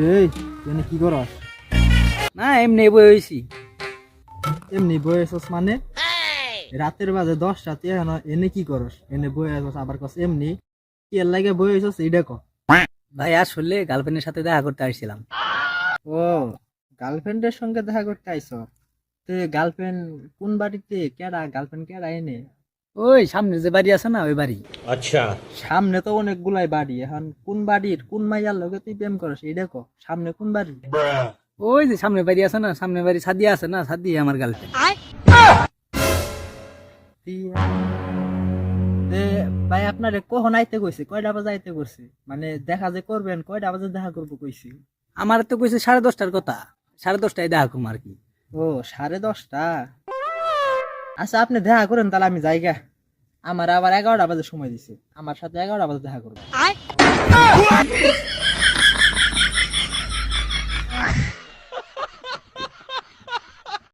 রে তুই কি করস? না এমনি বই হইছি। এমনি বয়েছস মানে রাতের বাজে 10টা তুই এখন এনে কি করস? এনে বয়ে আছস আবার কস এমনি কি এর লাগে বয়ে হইছস এইটা ক। ভাই আসলে গার্লফ্রেন্ডের সাথে দেখা করতে আসছিলাম। ও গার্লফ্রেন্ডের সঙ্গে দেখা করতে আইছ? তুই গার্লফ্রেন্ড কোন বাড়িতে? কেডা গার্লফ্রেন্ড কেডা এনে? ওই সামনে যে বাড়ি আছে না ওই বাড়ি। अच्छा। সামনে তো অনেকগুলাই বাড়ি, এখন কোন বাড়ির কোন মাইয়ার লগে তুই প্রেম করস এইটা ক। সামনে কোন বাড়ি? ওই যে সামনে বাড়ি আছে না, সামনে বাড়ি সাদিয়া আছে না, সাদিয়া আমার গার্লফ্রেন্ড। ভাই আপনারে কখন আইতে কইছি? কয়টা বাজে আইতে করছি? মানে দেখা যে করবেন কয়টা বাজে দেখা করবো কইছি? আমার তো কইছে 10:30টার কথা, 10:30টায় দেখা করবো আর কি। ও 10:30। আচ্ছা আপনি দেখা করেন তাহলে আমি যাইগা। আমার আবার 11টা বাজে সময় দিছে, আমার সাথে 11টা বাজে দেখা করবো।